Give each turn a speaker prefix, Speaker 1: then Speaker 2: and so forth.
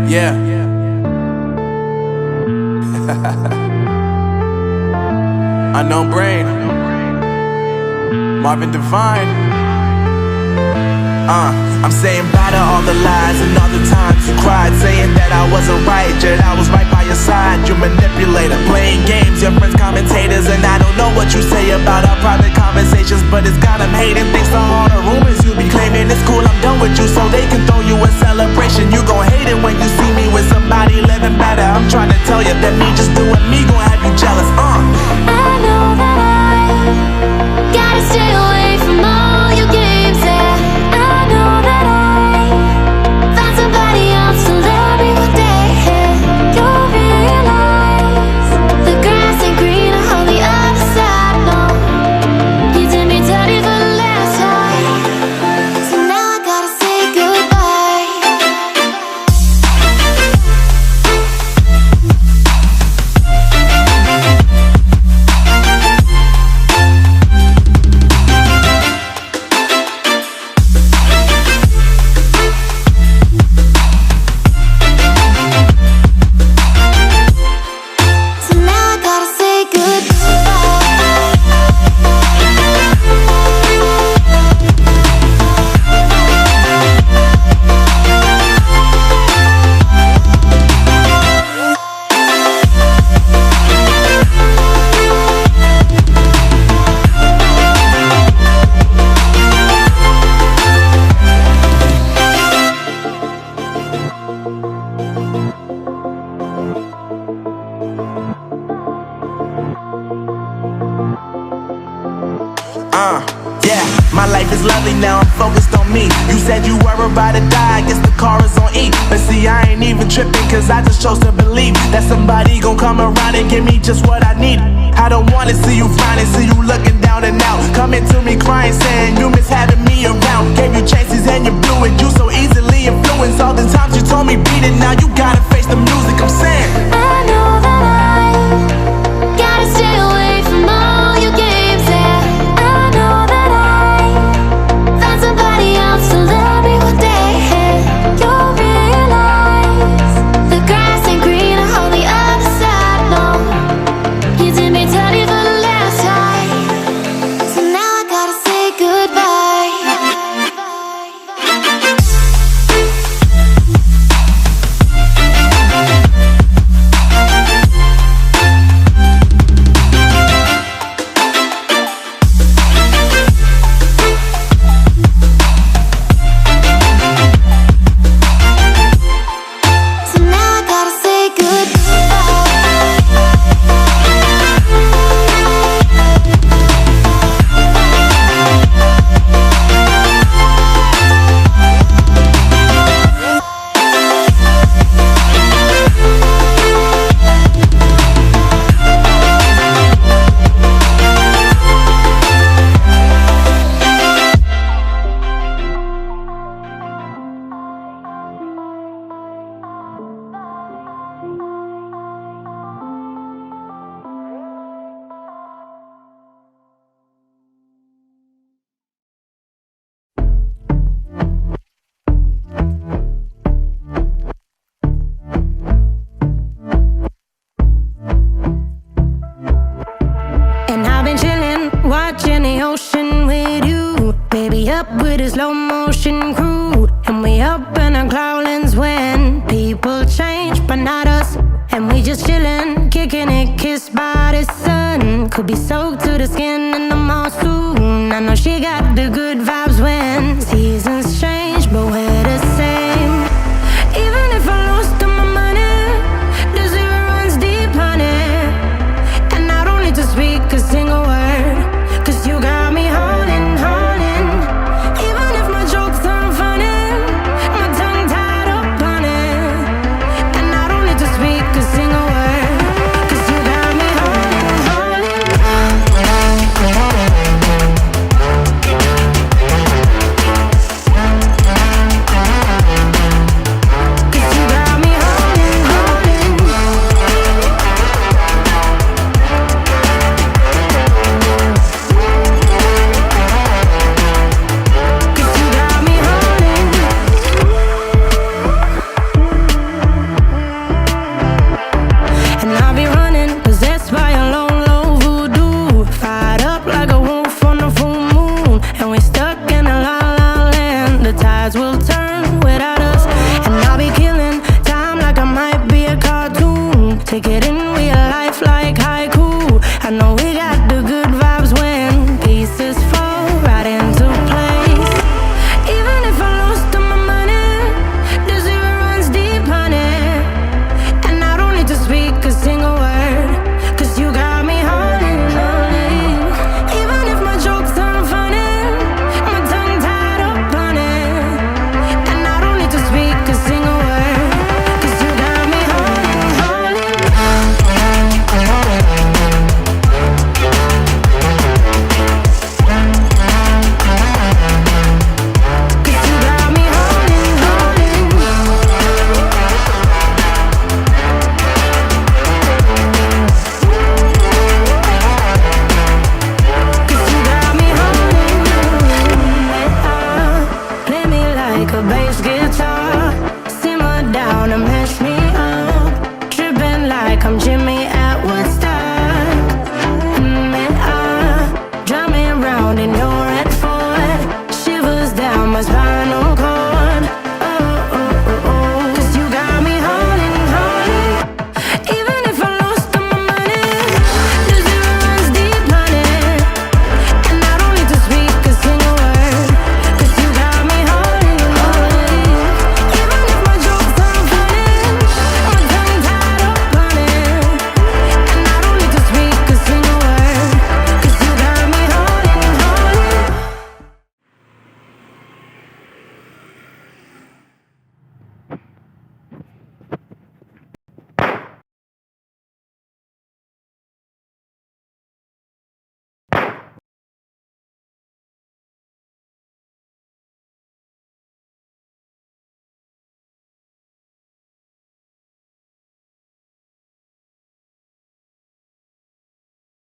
Speaker 1: Yeah. Unknown Brain, Marvin Devine. I'm saying bye to all the lies and all the times you cried, saying that I wasn't right, yet I was right by your side. You manipulator, playing games, your friends commentators, and I don't know what you say about our private conversations, but it's got them hating. Thanks to all the rumors you be claiming. It's cool, I'm done with you, so they can throw you a celebration. You gon' hate it when you see me with somebody living better. I'm trying to tell you that me just doing me gon' have you jealous.
Speaker 2: I know that I gotta stay away from all your games, yeah. I know that I find somebody else to love me one day, yeah. You'll realize the grass ain't greener on the other side, no. You did me dirty for the last time, so now I gotta say goodbye. So now I gotta say
Speaker 1: Yeah, my life is lovely now, I'm focused on me. You said you were about to die, I guess the car is on E. But see, I ain't even tripping, cause I just chose to believe that somebody gon' come around and give me just what I need. I don't wanna see you frowning, see you looking down and out, coming to me crying, saying you miss having me around. Gave you chances and you blew it, you so easily influenced. All the times you told me beat it, now you gotta face the music. I'm saying
Speaker 2: I know that I gotta stay away from all your games, yeah. I know that I find somebody else to love me one day, yeah. You'll realize the grass ain't greener on the other side, no. You did me dirty for the last time, so now I gotta say goodbye. So now I gotta say
Speaker 3: And I've been chillin', watching the ocean with you. Baby, up with a slow motion crew. And we up in our cloudlands when people change, but not us. And we just chillin', kicking it, kissed by the sun. Could be soaked to the skin in the mall soon. I know she got the good vibes when seasons change, but we're the same. Even if I lost all my money, the zero runs deep, honey. And I don't need to speak a single word, cause you got me holding, holding. Even if my jokes aren't funny, my tongue tied up on it. And I don't need to speak a single word, cause you got me holding, holding. tides will turn without us. And I'll be killing time like I might be a cartoon. Take it in real life like haiku. I know we got the good vibes when pieces fall right into place. Even if I lost all my money, the zero runs deep, honey. And I don't need to speak a single word, 'cause you got me holding, holding. Even if my jokes aren't funny, my tongue tied up on it. And I don't need to speak a single word, 'cause you got me holding, holding. 'Cause you got me holding, holding. 'Cause you got me holding. Play me like a bass guitar, simmer down and mess me up, tripping like I'm Jimmy at Woodstock. Drive me around in your red Ford, shivers down my spinal